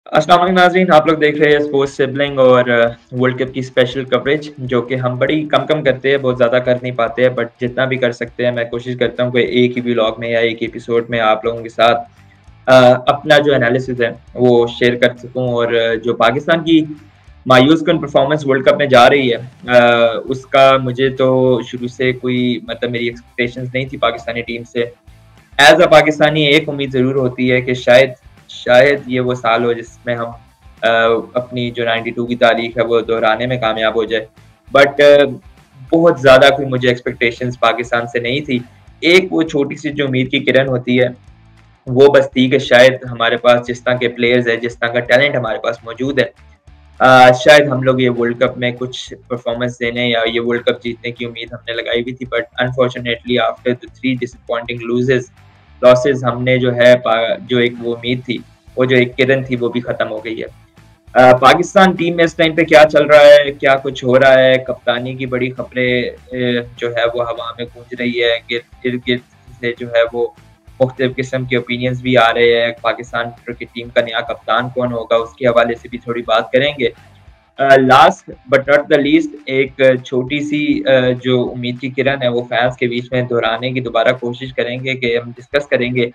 अस्सलाम वालेकुम नाज़रीन, आप लोग देख रहे हैं स्पोर्ट्स सिबलिंग और वर्ल्ड कप की स्पेशल कवरेज जो कि हम बड़ी कम करते हैं, बहुत ज़्यादा कर नहीं पाते हैं, बट जितना भी कर सकते हैं मैं कोशिश करता हूँ कि एक ही व्लॉग में या एक ही एपिसोड में आप लोगों के साथ अपना जो एनालिसिस है वो शेयर कर सकूँ। और जो पाकिस्तान की मायूस कुन परफॉर्मेंस वर्ल्ड कप में जा रही है, उसका मुझे तो शुरू से कोई मतलब मेरी एक्सपेक्टेशंस नहीं थी पाकिस्तानी टीम से। एज़ अ पाकिस्तानी एक उम्मीद ज़रूर होती है कि शायद शायद ये वो साल हो जिसमें हम अपनी जो 92 की तारीख है वो दोहराने में कामयाब हो जाए। बट बहुत ज़्यादा कोई मुझे एक्सपेक्टेशंस पाकिस्तान से नहीं थी। एक वो छोटी-सी जो उम्मीद की किरण होती है, वो बस थी कि शायद हमारे पास जिस तरह के प्लेयर्स हैं, जिस तरह का टैलेंट हमारे पास मौजूद है, शायद हम लोग ये वर्ल्ड कप में कुछ परफॉर्मेंस देने या ये वर्ल्ड कप जीतने की उम्मीद हमने लगाई हुई थी। But unfortunately after the 3 disappointing losses हमने जो है जो एक वो उम्मीद थी, वो जो एक किरण थी वो भी खत्म हो गई है। पाकिस्तान टीम में इस टाइम पे क्या चल रहा है, क्या कुछ हो रहा है, कप्तानी की बड़ी खबरें जो है वो हवा में गूंज रही है, इर्द-गिर्द से जो है वो मुख्तलिफ किस्म के ओपिनियंस भी आ रहे हैं। पाकिस्तान क्रिकेट टीम का नया कप्तान कौन होगा, उसके हवाले से भी थोड़ी बात करेंगे। Last but not the least एक छोटी-सी जो उम्मीद की किरण है वो फैन्स के बीच में दोहराने की दोबारा कोशिश करेंगे कि हम डिस्कस करेंगे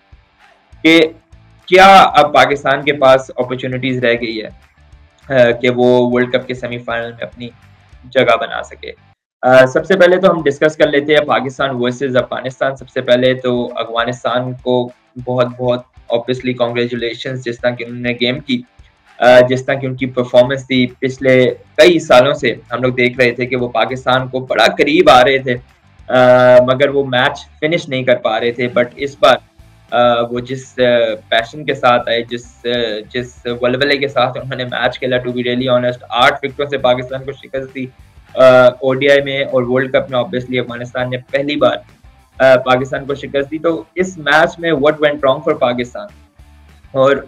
कि क्या अब पाकिस्तान के पास अपॉर्चुनिटीज़ रह गई है कि वो वर्ल्ड कप के सेमीफाइनल में अपनी जगह बना सके। सबसे पहले तो हम डिस्कस कर लेते हैं पाकिस्तान वर्सेस अफगानिस्तान। सबसे पहले तो अफगानिस्तान को बहुत-बहुत ऑब्वियसली कांग्रेचुलेशंस जिस तरह की उन्होंने गेम की, जिस तरह की उनकी परफॉर्मेंस थी। पिछले कई सालों से हम लोग देख रहे थे कि वो पाकिस्तान को बड़ा करीब आ रहे थे, मगर वो मैच फिनिश नहीं कर पा रहे थे। बट इस बार वो जिस पैशन के साथ आए, जिस वल्वले के साथ उन्होंने मैच खेला, टू बी रियली ऑनेस्ट 8 विकेटों से पाकिस्तान को शिकस्त दी। ओडीआई में और वर्ल्ड कप में ऑब्वियसली अफगानिस्तान ने पहली बार पाकिस्तान को शिकस्त दी। तो इस मैच में what went wrong for Pakistan, और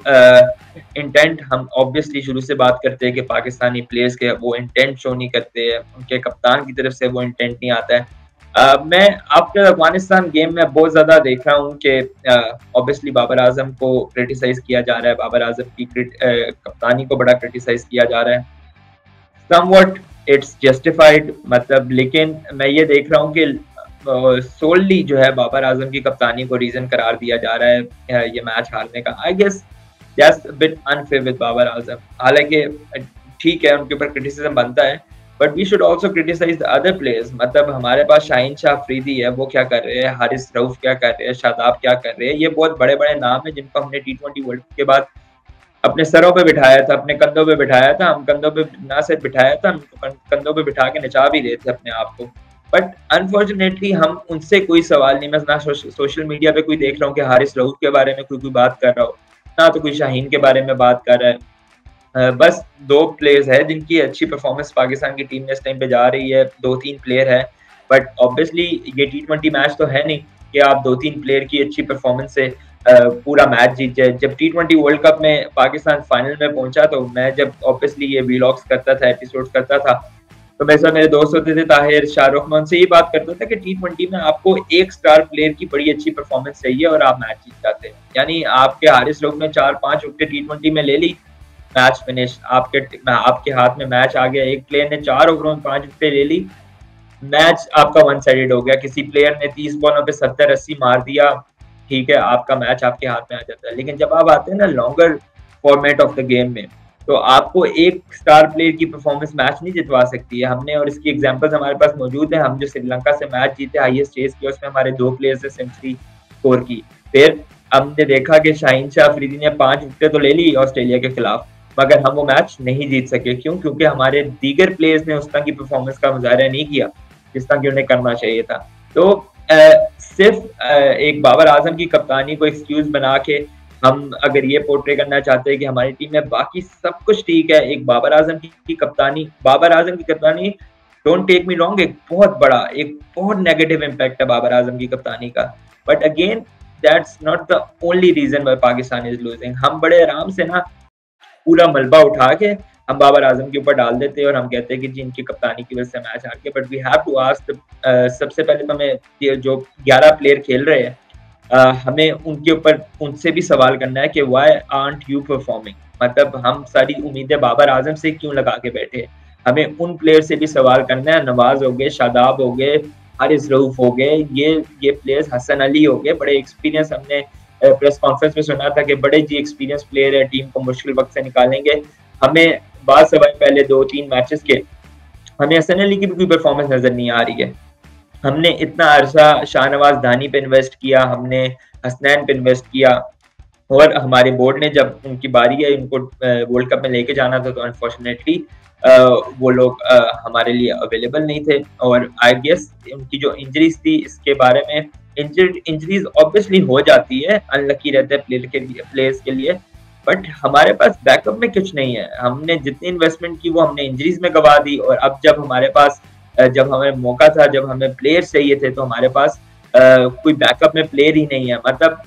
इंटेंट हम ऑब्वियसली शुरू से बात करते हैं कि पाकिस्तानी प्लेयर्स के वो इंटेंट शो नहीं करते हैं, उनके कप्तान की तरफ से वो इंटेंट नहीं आता है। मैं आफ्टर अफगानिस्तान गेम में बहुत ज़्यादा देख रहा हूँ कि ऑब्वियसली बाबर आजम को क्रिटिसाइज किया जा रहा है, बाबर आजम की कप्तानी को बड़ा क्रिटिसाइज किया जा रहा है। समवॉट इट्स जस्टिफाइड, मतलब, लेकिन मैं ये देख रहा हूँ कि सोलली जो है बाबर आजम की कप्तानी को रीजन करार दिया जा रहा है ये मैच हारने का। I guess that's bit unfair with Babar Azam. हालांकि ठीक है, उनके ऊपर क्रिटिसिज्म बनता है, but we should also criticize the other players. मतलब हमारे पास शाहीन शाह अफरीदी है, वो क्या कर रहे हैं, हारिस रऊफ क्या कर रहे हैं, शादाब क्या कर रहे हैं। ये बहुत बड़े बड़े नाम है जिनको हमने T20 वर्ल्ड कप के बाद अपने सरों पे बिठाया था, अपने कंधों पे बिठाया था। हम कंधों पे ना सिर्फ बिठाया था, हम कंधों पे बिठा के नचा भी रहे थे अपने आप को। बट अनफॉर्चुनेटली हम उनसे कोई सवाल नहीं, मैं ना सोशल मीडिया पे कोई देख रहा हूँ कि हारिस रऊफ के बारे में कोई बात कर रहा हो, ना तो कोई शाहीन के बारे में बात कर रहा है। बस 2 प्लेयर्स है जिनकी अच्छी परफॉर्मेंस पाकिस्तान की टीम में इस टाइम पे जा रही है, 2-3 प्लेयर है। बट ऑब्वियसली ये T20 मैच तो है नहीं कि आप 2-3 प्लेयर की अच्छी परफॉर्मेंस से पूरा मैच जीत जाए। जब T20 वर्ल्ड कप में पाकिस्तान फाइनल में पहुंचा, तो मैं जब ऑब्वियसली ये व्लॉग्स करता था, एपिसोड्स करता था, तो मेरे साथ मेरे दोस्त होते थे ताहिर, शाहरुख, मैं उनसे ये बात करता था कि T20 में आपको एक स्टार प्लेयर की बड़ी अच्छी परफॉर्मेंस चाहिए और आप मैच जीत जाते हैं। यानी आपके हारिस रऊफ ने 4-5 विकेट T20 में ले ली, मैच फिनिश, आपके हाथ में मैच आ गया। एक प्लेयर ने 4 ओवरों में 5 विकेट ले ली, मैच आपका वन साइडेड हो गया। किसी प्लेयर ने 30 बॉलों पे 70-80 मार दिया, ठीक है, आपका मैच आपके हाथ में आ जाता है। लेकिन जब आप आते हैं ना longer format of the game में, तो आपको एक स्टार प्लेयर की परफॉर्मेंस मैच नहीं जितवा सकती है। हमने, और इसकी एग्जांपल्स हमारे पास मौजूद है, हम जो श्रीलंका से मैच जीते हाईएस्ट चेस किया, उसमें हमारे 2 प्लेयर्स ने सेंचुरी स्कोर की। फिर हमने देखा कि शाहीन शाह अफरीदी ने 5 विकेट तो ले ली ऑस्ट्रेलिया के खिलाफ, मगर हम वो मैच नहीं जीत सके। क्यों? क्योंकि हमारे दीगर प्लेयर्स ने उस तरह की परफॉर्मेंस का मुजाहरा नहीं किया जिस तरह की उन्हें करना चाहिए था। तो सिर्फ एक बाबर आजम की कप्तानी को एक्सक्यूज बना के हम अगर ये पोर्ट्रे करना चाहते हैं कि हमारी टीम में बाकी सब कुछ ठीक है, एक बाबर आजम की कप्तानी, डोंट टेक मी रॉन्ग, एक बहुत नेगेटिव इम्पैक्ट है बाबर आजम की कप्तानी का। But again that's not the only reason why Pakistan is losing. हम बड़े आराम से ना पूरा मलबा उठा के हम बाबर आजम के ऊपर डाल देते हैं और हम कहते हैं कि जी इनकी कप्तानी की वजह से मैच हार गए। But we have to ask, सबसे पहले तो हमें जो 11 प्लेयर खेल रहे हैं, हमें उनके ऊपर उनसे भी सवाल करना है कि व्हाई आरंट यू परफॉर्मिंग। मतलब हम सारी उम्मीदें बाबर आजम से क्यों लगा के बैठे? हमें उन प्लेयर से भी सवाल करना है, नवाज हो गए, शादाब हो गए, हारिस रऊफ हो गए, ये प्लेयर्स, हसन अली हो गए, बड़े एक्सपीरियंस, हमने प्रेस कॉन्फ्रेंस में सुना था कि बड़े जी एक्सपीरियंस प्लेयर है, टीम को मुश्किल वक्त से निकालेंगे। हमें बाद सवाल पहले 2-3 मैचेस के हमें हसन अली की भी कोई परफॉर्मेंस नजर नहीं आ रही है। हमने इतना अरसा शाहनवाज धानी पे इन्वेस्ट किया, हमने हसनैन पे इन्वेस्ट किया, और हमारे बोर्ड ने जब उनकी बारी आई, उनको वर्ल्ड कप में लेके जाना था, तो अनफॉर्चुनेटली वो लोग हमारे लिए अवेलेबल नहीं थे। और आई गेस उनकी जो इंजरीज थी, इसके बारे में इंजरीज ऑब्वियसली हो जाती है, अनलकी रहते हैं प्लेयर्स के लिए, बट हमारे पास बैकअप में कुछ नहीं है। हमने जितनी इन्वेस्टमेंट की वो हमने इंजरीज में गवा दी, और अब जब हमारे पास जब हमें मौका था, जब हमें प्लेयर्स चाहिए थे, तो हमारे पास कोई बैकअप में प्लेयर ही नहीं है। मतलब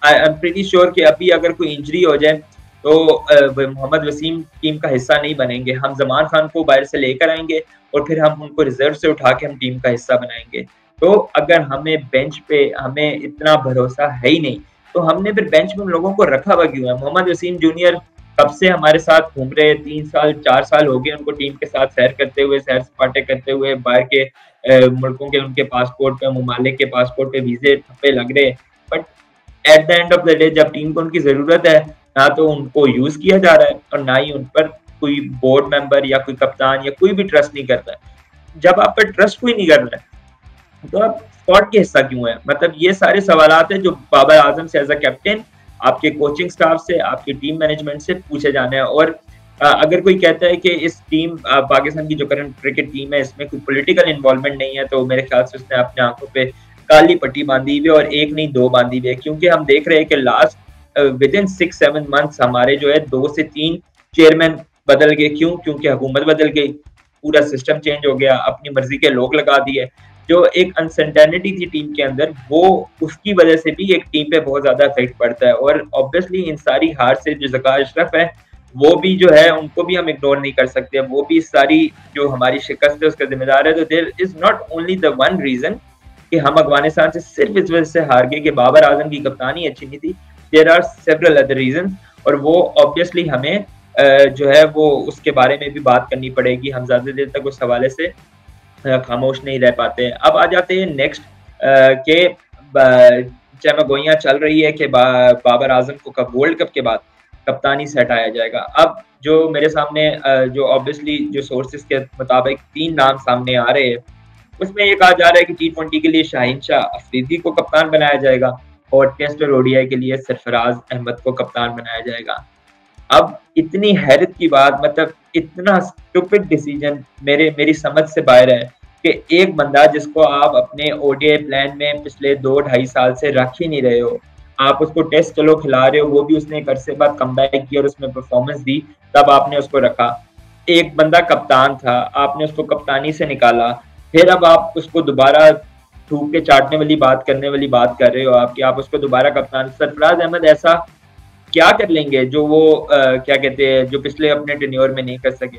आई एम प्रीटी श्योर कि अभी अगर कोई इंजरी हो जाए तो मोहम्मद वसीम टीम का हिस्सा नहीं बनेंगे। हम जमान खान को बाहर से लेकर आएंगे और फिर हम उनको रिजर्व से उठा के हम टीम का हिस्सा बनाएंगे। तो अगर हमें बेंच पे हमें इतना भरोसा है ही नहीं, तो हमने फिर बेंच में उन लोगों को रखा हुआ क्यों है? मोहम्मद वसीम जूनियर कब से हमारे साथ घूम रहे, 3 साल 4 साल हो गए उनको टीम के साथ सैर करते हुए, सैर सपाटे करते हुए, बाहर के मुल्कों के उनके पासपोर्ट पे, ममालिक के पासपोर्ट पे वीजे ठप्पे लग रहे, but at the end of the day जब टीम को उनकी जरूरत है, ना तो उनको यूज किया जा रहा है और ना ही उन पर कोई बोर्ड मेंबर या कोई कप्तान या कोई भी ट्रस्ट नहीं कर रहा है। जब आप पर ट्रस्ट कोई नहीं कर रहा है, तो आप स्क्वाड के हिस्सा क्यों है? मतलब ये सारे सवालात हैं जो बाबर आजम से एज अ कैप्टन, आपके कोचिंग स्टाफ से, आपकी टीम मैनेजमेंट से पूछे जाने हैं। और अगर कोई कहता है कि इस टीम पाकिस्तान की जो करंट क्रिकेट टीम है, इसमें कोई पॉलिटिकल इन्वॉल्वमेंट नहीं है, तो मेरे ख्याल से उसने अपने आंखों पे काली पट्टी बांधी हुई है, और एक नहीं 2 बांधी हुई है। क्योंकि हम देख रहे हैं कि लास्ट विद इन 6-7 मंथ्स हमारे जो है 2 से 3 चेयरमैन बदल गए। क्यों? क्योंकि हुकूमत बदल गई, पूरा सिस्टम चेंज हो गया, अपनी मर्जी के लोग लगा दिए। जो एक अनसर्टेनिटी थी टीम के अंदर, वो उसकी वजह से भी एक टीम पे बहुत ज्यादा इफेक्ट पड़ता है। और ऑब्वियसली इन सारी हार से जो ज़कार अशरफ है, वो भी जो है उनको भी हम इग्नोर नहीं कर सकते। वो भी सारी जो हमारी शिकस्त है उसका जिम्मेदार है। तो there is not only the one reason कि हम अफगानिस्तान से सिर्फ इस वजह से हार गए कि बाबर आजम की कप्तानी अच्छी नहीं थी। There are several other reason, और वो ऑब्वियसली हमें जो है वो उसके बारे में भी बात करनी पड़ेगी। हम ज्यादा देर तक उस हवाले से खामोश नहीं रह पाते। अब आ जाते हैं नेक्स्ट के जमागोइयां चल रही है कि बाबर आजम को कब वर्ल्ड कप के बाद कप्तानी से हटाया जाएगा। अब जो मेरे सामने जो ऑब्वियसली जो सोर्सेज के मुताबिक 3 नाम सामने आ रहे हैं, उसमें ये कहा जा रहा है कि T20 के लिए शाहीन शाह अफरीदी को कप्तान बनाया जाएगा और टेस्ट और ओडीआई के लिए सरफराज अहमद को कप्तान बनाया जाएगा। अब इतनी हैरत की बात, मतलब इतना स्टूपिड डिसीजन मेरी समझ से बाहर है कि एक बंदा जिसको आप अपने ओडीआई प्लान में पिछले 2-2.5 साल से रख ही नहीं रहे हो, आप उसको टेस्ट चलो खिला रहे हो, वो भी उसने एक अरसे बाद कमबैक किया और उसमें परफॉर्मेंस दी, तब आपने उसको रखा। एक बंदा कप्तान था, आपने उसको कप्तानी से निकाला, फिर अब आप उसको दोबारा थूक के चाटने वाली बात करने वाली बात कर रहे हो आप उसको दोबारा कप्तान। सरफराज अहमद ऐसा क्या कर लेंगे जो वो क्या कहते हैं, जो पिछले अपने टेन्योर में नहीं कर सके?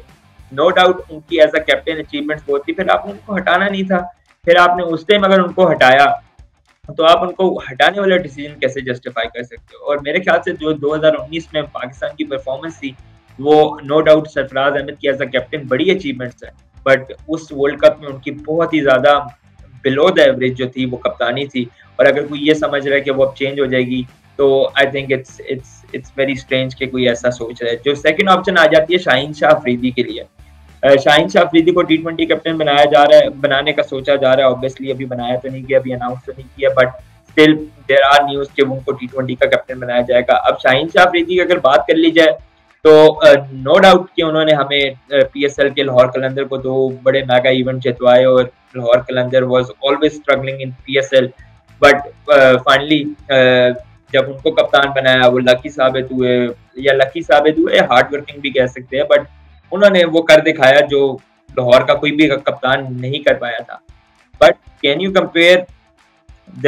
नो डाउट उनकी एज अ कैप्टन अचीवमेंट्स बहुत थी, फिर आपने उनको हटाना नहीं था। फिर आपने उस टाइम अगर उनको हटाया, तो आप उनको हटाने वाला डिसीजन कैसे जस्टिफाई कर सकते हो? और मेरे ख्याल से जो 2019 में पाकिस्तान की परफॉर्मेंस थी, वो नो डाउट सरफराज अहमद की एज अ कैप्टन बड़ी अचीवमेंट्स है, बट उस वर्ल्ड कप में उनकी बहुत ही ज्यादा बिलो द एवरेज जो थी वो कप्तानी थी। और अगर कोई ये समझ रहा है कि वो अब चेंज हो जाएगी, तो I think it's very strange कि कोई ऐसा सोच रहा है। जो सेकंड ऑप्शन आ जाती है शाहीन शाह अफरीदी के लिए, शाहीन शाह अफरीदी को T20 कैप्टन बनाया जा रहा है, बनाने का सोचा जा रहा है। ऑब्वियसली अभी बनाया तो नहीं गया, अभी अनाउंस तो नहीं किया, but still there are news कि उनको T20 का कैप्टन बनाया जाएगा। अब शाहीन शाह अफरीदी की अगर बात कर ली जाए, तो नो डाउट कि उन्होंने हमें PSL के लाहौर कलंदर को 2 बड़े मेगा इवेंट जितवाए, और Lahore Qalandar was always struggling in PSL, but finally जब उनको कप्तान बनाया, वो लकी साबित हुए या हार्ड वर्किंग भी कह सकते हैं, बट उन्होंने वो कर दिखाया जो लाहौर का कोई भी कप्तान नहीं कर पाया था। But can you compare the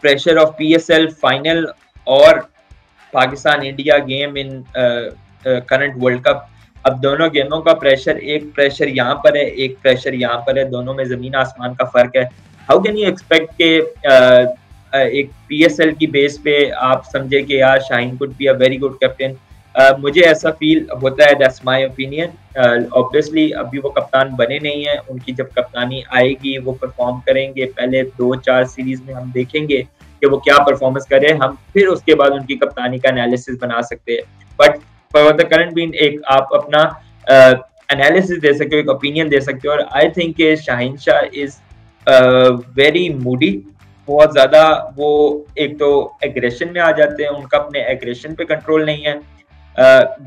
pressure of PSL final और Pakistan India game in current world cup? अब दोनों गेमों का प्रेशर, एक प्रेशर यहाँ पर है, एक प्रेशर यहाँ पर है, दोनों में जमीन आसमान का फर्क है। हाउ कैन यू एक्सपेक्ट के एक PSL की बेस पे आप समझे कि यार Shaheen could be a very good captain, मुझे ऐसा फील होता है, दैट्स माय ओपिनियन। ऑब्वियसली अभी वो कप्तान बने नहीं है, उनकी जब कप्तानी आएगी वो परफॉर्म करेंगे, पहले 2-4 सीरीज में हम देखेंगे कि वो क्या परफॉर्मेंस करे, हम फिर उसके बाद उनकी कप्तानी का एनालिसिस बना सकते हैं। But for the current being एक आप अपना एनालिसिस दे सकते हो, एक ओपिनियन दे सकते हो। और I think Shaheen Shah is very Moody, बहुत ज्यादा वो एक तो एग्रेशन में आ जाते हैं, उनका अपने एग्रेशन पे कंट्रोल नहीं है।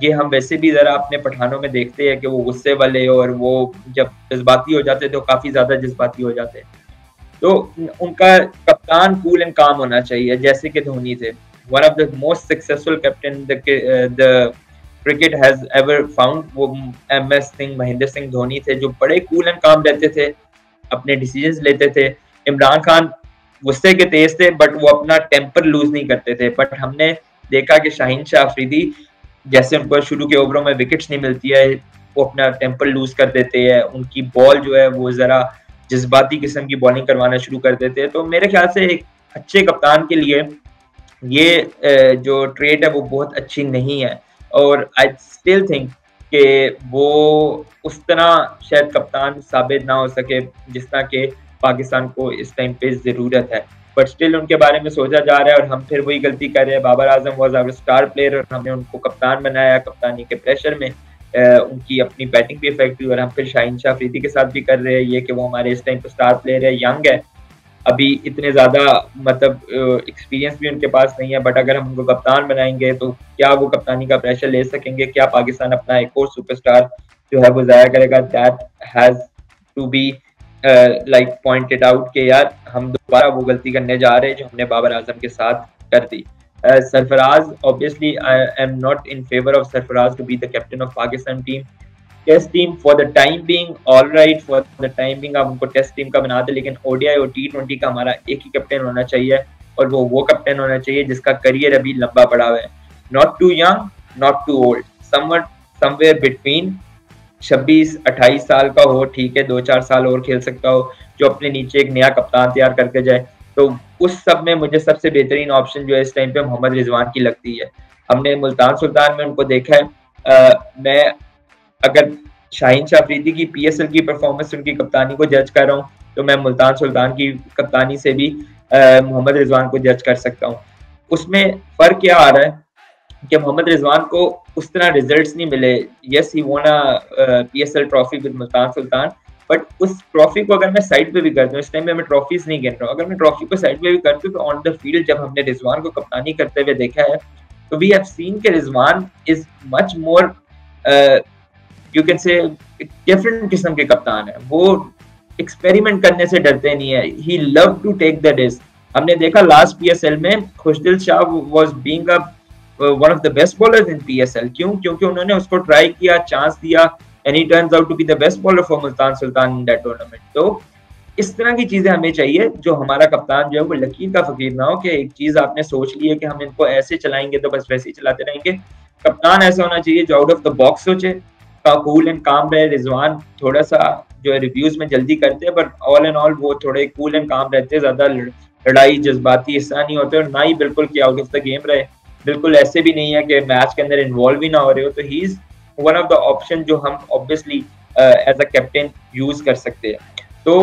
ये हम वैसे भी जरा अपने पठानों में देखते हैं कि वो गुस्से वाले और वो जब जज्बाती हो जाते हैं तो काफी ज्यादा जज्बाती हो जाते हैं। तो उनका कप्तान कूल एंड काम होना चाहिए, जैसे कि धोनी थे, one of the most successful captain the cricket has ever found. वो MS सिंह, महेंद्र सिंह धोनी थे, जो बड़े कूल एंड काम रहते थे, अपने डिसीजंस लेते थे। इमरान खान गुस्से के तेज थे, बट वो अपना टेम्पर लूज नहीं करते थे। बट हमने देखा कि शाहीन शाह अफरीदी, जैसे उनको शुरू के ओवरों में विकेट्स नहीं मिलती है, वो अपना टेम्पर लूज कर देते हैं, उनकी बॉल जो है वो जरा जज्बाती किस्म की बॉलिंग करवाना शुरू कर देते हैं। तो मेरे ख्याल से एक अच्छे कप्तान के लिए ये जो ट्रेड है वो बहुत अच्छी नहीं है। और आई स्टिल थिंक कि वो उस तरह शायद कप्तान साबित ना हो सके जिस तरह के पाकिस्तान को इस टाइम पे ज़रूरत है। बट स्टिल उनके बारे में सोचा जा रहा है और हम फिर वही गलती कर रहे हैं। Babar Azam was our star player और हमने उनको कप्तान बनाया, कप्तानी के प्रेशर में उनकी अपनी बैटिंग भी इफेक्ट हुई। और हम फिर शाहीन शाह अफरीदी के साथ भी कर रहे हैं ये कि वो हमारे इस टाइम पे स्टार प्लेयर है, यंग है, अभी इतने ज्यादा मतलब एक्सपीरियंस भी उनके पास नहीं है। बट अगर हम उनको कप्तान बनाएंगे तो क्या वो कप्तानी का प्रेशर ले सकेंगे? क्या पाकिस्तान अपना एक और सुपरस्टार जो है वो जाया करेगा? That has to be like pointed out के यार हम दोबारा वो गलती करने जा रहे हैं जो हमने बाबर आजम के साथ कर दी। Sarfaraz, obviously I am not in favour of Sarfaraz to be the captain of Pakistan team. Test team for the time being all right, for the time being आप उनको टेस्ट टीम का बना दे, लेकिन ODI और T20 का हमारा एक ही कैप्टन होना चाहिए और वो कैप्टन होना चाहिए जिसका करियर अभी लंबा पड़ा हुआ है। Not too young, not too old, somewhere between. 26-28 साल का हो, ठीक है, 2-4 साल और खेल सकता हो, जो अपने नीचे एक नया कप्तान तैयार करके जाए। तो उस सब में मुझे सबसे बेहतरीन ऑप्शन जो है इस टाइम पे मोहम्मद रिजवान की लगती है। हमने मुल्तान सुल्तान में उनको देखा है। मैं अगर शाहीन शाह अफरीदी की PSL की परफॉर्मेंस, उनकी कप्तानी को जज कर रहा हूँ, तो मैं मुल्तान सुल्तान की कप्तानी से भी मोहम्मद रिजवान को जज कर सकता हूँ। उसमें फर्क क्या आ रहा है कि मोहम्मद रिजवान को उस तरह रिजल्ट्स नहीं मिले। यस, ही वोन अ PSL trophy with Multan Sultan, but उस ट्रॉफी को अगर मैं साइड पे भी करता हूँ, इस टाइम में मैं ट्रॉफीज नहीं गिन रहा हूँ, अगर मैं ट्रॉफी को साइड पे भी करती हूँ तो ऑन द फील्ड जब हमने रिजवान को कप्तानी करते हुए देखा है तो वी हैव सीन के Rizwan is much more you can say different किस्म के कप्तान है। वो एक्सपेरिमेंट करने से डरते नहीं है, he love to take the risk. हमने देखा लास्ट PSL में Khushdil Shah was being a one of the best bowlers in PSL। क्यों? क्योंकि उन्होंने उसको ट्राई किया, चांस दिया, and he turns out to be the best bowler for Multan Sultan in that tournament. तो इस तरह की चीजें हमें चाहिए, जो हमारा कप्तान जो है वो लकीर का फकीर ना हो कि एक चीज आपने सोच ली है कि हम इनको ऐसे चलाएंगे तो बस वैसे ही चलाते रहेंगे। कप्तान ऐसा होना चाहिए जो आउट ऑफ द बॉक्स सोचे, कूल एंड काम रहे। रिजवान थोड़ा सा जो है रिव्यूज में जल्दी करते हैं, बट ऑल एंड ऑल वो थोड़े कूल एंड काम रहते हैं, ज्यादा लड़ाई जज्बाती हिस्सा नहीं होते, और ना ही बिल्कुल कि आउट ऑफ द गेम रहे। बिल्कुल ऐसे भी नहीं है कि मैच के अंदर इन्वॉल्व ही ना हो रहे हो। तो he is one of the option जो हम obviously as a captain use कर सकते हैं। तो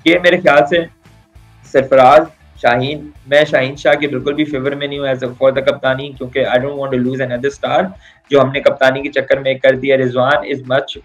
ये मेरे ख्याल से सरफराज, शाहीन, मैं शाहीन शाह के बिल्कुल भी फेवर में नहीं हूँ एज फॉर द कप्तानी, क्योंकि I don't want to lose another star जो हमने कप्तानी के चक्कर में कर दिया। Rizwan is much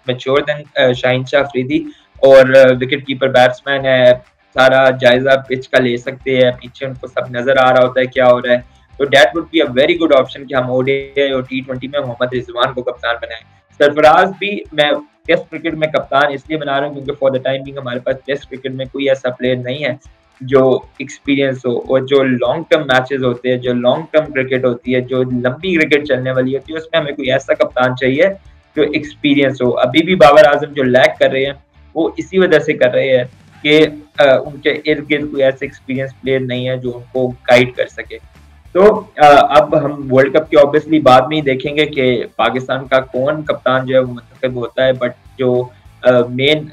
mature than Shaheen Shah Afridi, और विकेट कीपर बैट्समैन है, सारा जायजा पिच का ले सकते हैं, पीछे उनको सब नजर आ रहा होता है क्या हो रहा है। तो that would be a very good option कि हम ODI और T20 में मोहम्मद रिजवान को कप्तान बनाएं। सरफराज भी मैं टेस्ट क्रिकेट में कप्तान इसलिए बना रहा हूँ क्योंकि फॉर द टाइम बिंग हमारे पास टेस्ट क्रिकेट में कोई ऐसा प्लेयर नहीं है जो एक्सपीरियंस हो, और जो लॉन्ग टर्म मैचेस होते हैं, जो लॉन्ग टर्म क्रिकेट होती है, जो लंबी क्रिकेट चलने वाली होती है, उसमें हमें कोई ऐसा कप्तान चाहिए जो एक्सपीरियंस हो। अभी भी बाबर आजम जो लैग कर रहे हैं वो इसी वजह से कर रहे हैं कि उनके इर्द गिर्द कोई ऐसे एक्सपीरियंस प्लेयर नहीं है जो उनको गाइड कर सके। तो अब हम वर्ल्ड कप की ऑब्वियसली बाद में ही देखेंगे कि पाकिस्तान का कौन कप्तान जो है वो मुंतखब होता है, बट जो मेन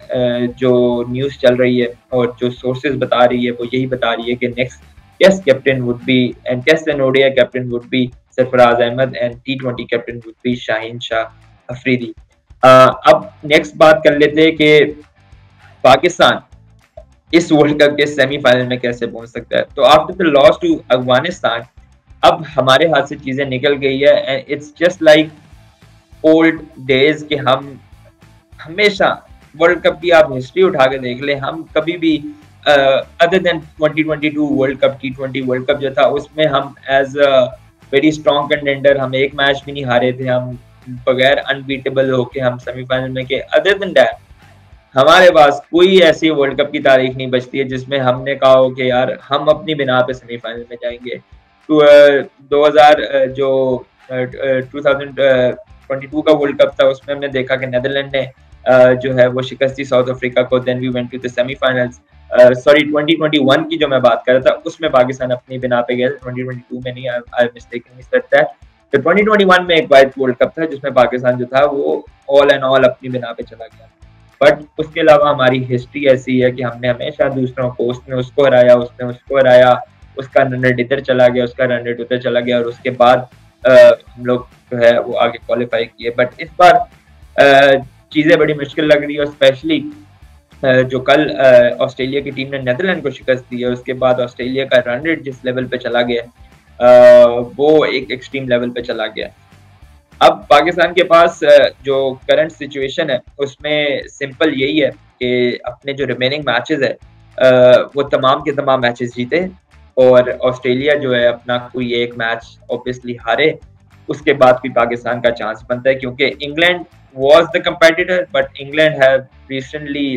जो न्यूज़ चल रही है और जो सोर्सेज बता रही है वो यही बता रही है कि next test captain would be and test and ODI captain would be Sarfaraz Ahmed and T20 captain Gurpreet Shaheen Shah Afridi. अब नेक्स्ट बात कर लेते हैं कि पाकिस्तान इस वर्ल्ड कप के सेमीफाइनल में कैसे पहुंच सकता है। तो after the loss to Afghanistan अब हमारे हाथ से चीजें निकल गई है and it's just like old days कि हम हमेशा वर्ल्ड कप की आप हिस्ट्री उठा के देख लें, हम कभी भी other than 2022 world cup T20 world cup जो था उसमें हम as a very strong contender हम एक मैच भी नहीं हारे थे, हम बगैर अनबीटेबल होके हम सेमीफाइनल में के। अदर देन दैट हमारे पास कोई ऐसी वर्ल्ड कप की तारीख नहीं बचती है जिसमें हमने कहा हो कि यार हम अपनी बिना पे सेमीफाइनल में जाएंगे। तो 2000 जो 2022 का वर्ल्ड कप था उसमें हमने देखा कि नीदरलैंड ने जो है वो शिकस्त दी साउथ अफ्रीका को, then we went to the semifinals. Sorry 2021 की जो मैं बात कर रहा था उसमें पाकिस्तान अपनी बिना पे गया, 2022 में नहीं, आई मिस्टेकनली सेड दैट। तो 2021 में एक वाइड वर्ल्ड कप था जिसमें पाकिस्तान जो था वो ऑल एंड ऑल अपनी बिना पे चला गया। बट उसके अलावा हमारी हिस्ट्री ऐसी है कि हमने हमेशा दूसरों को, उसने उसको हराया, उसने उसको हराया, उसका रन रेट इधर चला गया, उसका रन रेट उधर चला गया और उसके बाद हम लोग जो है वो आगे क्वालिफाई किए। बट इस बार चीज़ें बड़ी मुश्किल लग रही है, और स्पेशली जो कल ऑस्ट्रेलिया की टीम ने नीदरलैंड को शिकस्त दी है उसके बाद ऑस्ट्रेलिया का रन रेट जिस लेवल पे चला गया वो एक एक्सट्रीम लेवल पे चला गया। अब पाकिस्तान के पास जो करंट सिचुएशन है उसमें सिंपल यही है कि अपने जो रिमेनिंग मैचेस है वो तमाम के तमाम मैचेस जीते और ऑस्ट्रेलिया जो है अपना कोई एक मैच ऑब्वियसली हारे, उसके बाद भी पाकिस्तान का चांस बनता है क्योंकि England was the competitor but England have recently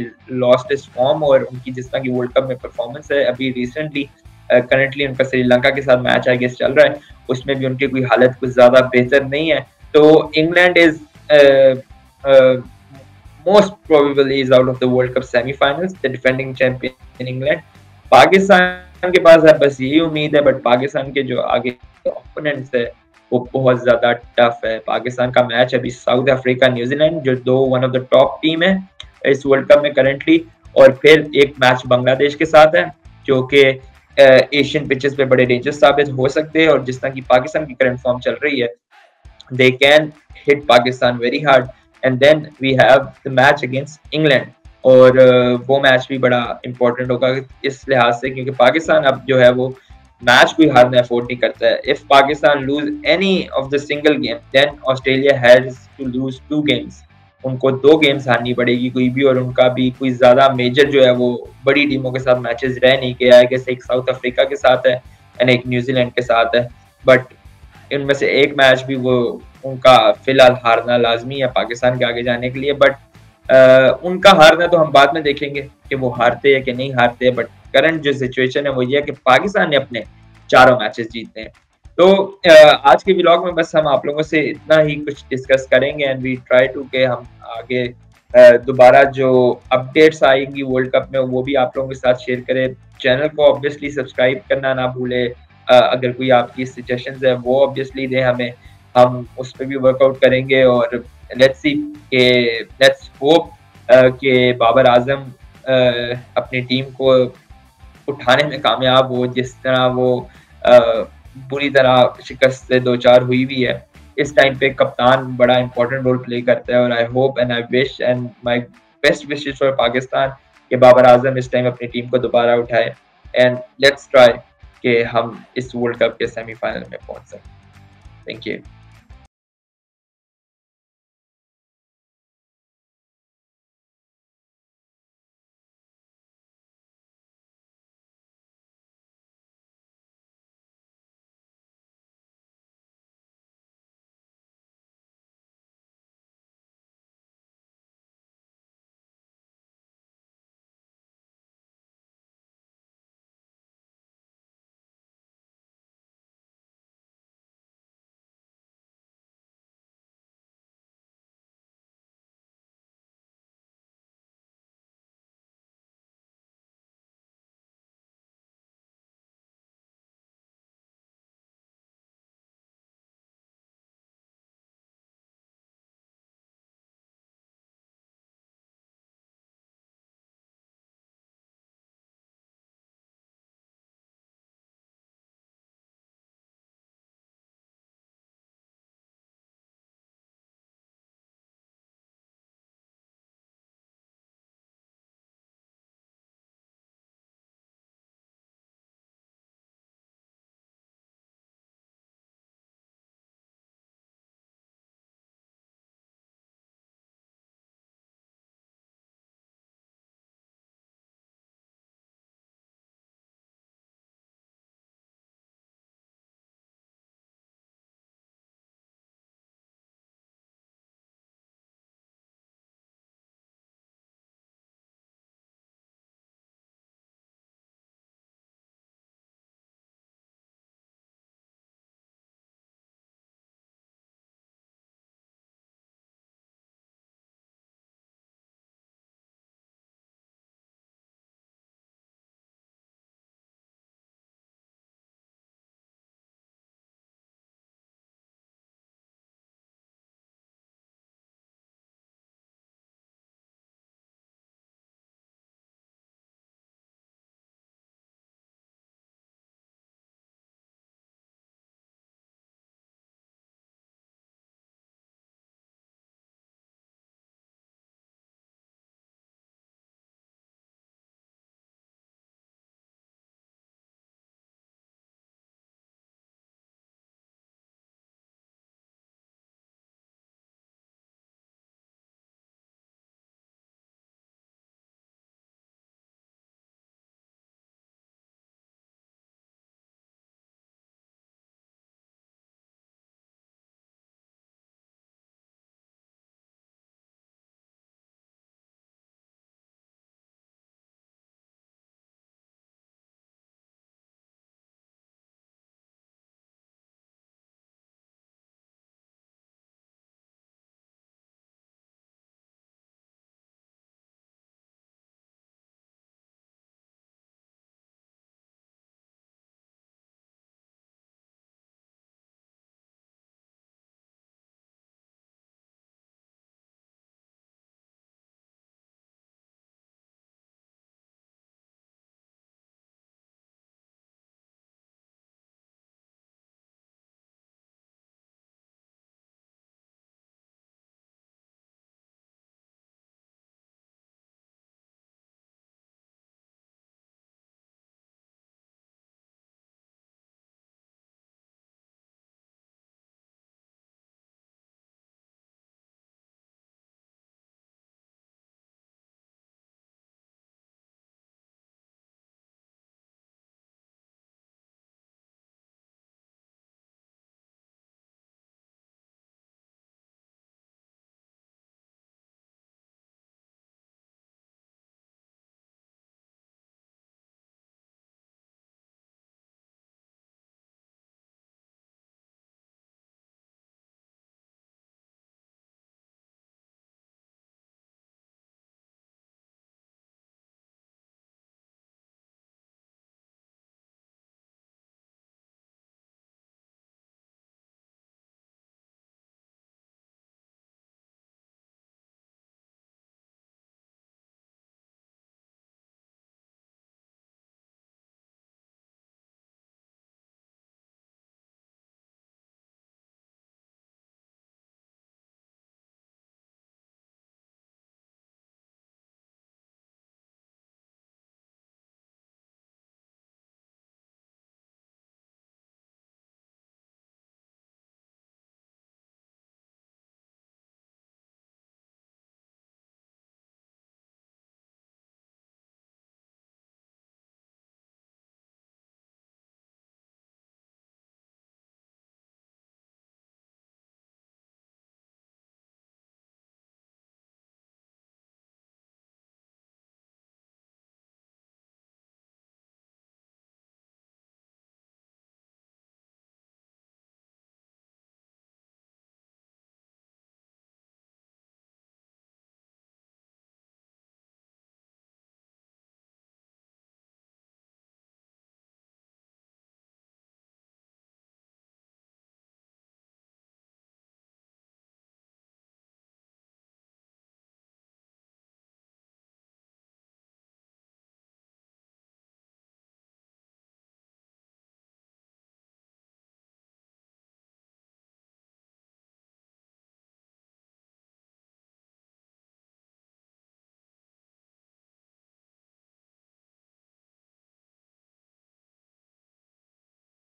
lost its form और उनकी जिस तरह की वर्ल्ड कप में परफॉर्मेंस है अभी रिसेंटली करंटली उनका श्रीलंका के साथ मैच आई गेस चल रहा है, उसमें भी उनकी कोई हालत कुछ ज्यादा बेहतर नहीं है। तो England is most probably is out of the world cup semifinals, the defending champion England. Pakistan के पास है बस यही उम्मीद है, बट पाकिस्तान के जो आगे ओपोनेंट्स है वो बहुत ज्यादा टफ है। पाकिस्तान का मैच अभी साउथ अफ्रीका न्यूजीलैंड जो दो one of the top team है इस वर्ल्ड कप में करंटली, और फिर एक मैच बांग्लादेश के साथ है जो कि एशियन पिचेस पे बड़े डेंजरस साबित हो सकते हैं। और जिस तरह की पाकिस्तान की करंट फॉर्म चल रही है they can hit Pakistan very hard and then we have the match against England, और वो मैच भी बड़ा इंपॉर्टेंट होगा इस लिहाज से क्योंकि पाकिस्तान अब जो है वो मैच कोई हारना अफोर्ड नहीं करता है। If Pakistan lose any of the single game then Australia has to lose 2 games, उनको 2 गेम्स हारनी पड़ेगी कोई भी, और उनका भी कोई ज्यादा मेजर जो है वो बड़ी टीमों के साथ मैचेस रह नहीं गया है, जैसे एक साउथ अफ्रीका के साथ है एंड एक न्यूजीलैंड के साथ है। बट इनमें से एक मैच भी वो उनका फिलहाल हारना लाजमी है पाकिस्तान के आगे जाने के लिए। बट उनका हारना तो हम बाद में देखेंगे कि वो हारते हैं कि नहीं हारते, बट करंट जो सिचुएशन है वो ये है कि पाकिस्तान ने अपने चारों मैचेस जीते हैं। तो आज के व्लॉग में बस हम आप लोगों से इतना ही कुछ डिस्कस करेंगे एंड वी ट्राई टू के हम आगे दोबारा जो अपडेट्स आएंगी वर्ल्ड कप में वो भी आप लोगों के साथ शेयर करें। चैनल को ऑब्वियसली सब्सक्राइब करना ना भूले, अगर कोई आपकी सजेशंस है वो ऑब्वियसली दें हमें, हम उस पर भी वर्कआउट करेंगे। और लेट्स होप कि बाबर आजम अपनी टीम को उठाने में कामयाब हो, जिस तरह वो बुरी तरह शिकस्त से 2-4 हुई भी है। इस टाइम पे कप्तान बड़ा इंपॉर्टेंट रोल प्ले करता है और I hope and I wish and my best wishes for Pakistan कि बाबर आजम इस टाइम अपनी टीम को दोबारा उठाए एंड लेट्स ट्राई कि हम इस वर्ल्ड कप के सेमीफाइनल में पहुंच सकें। Thank you.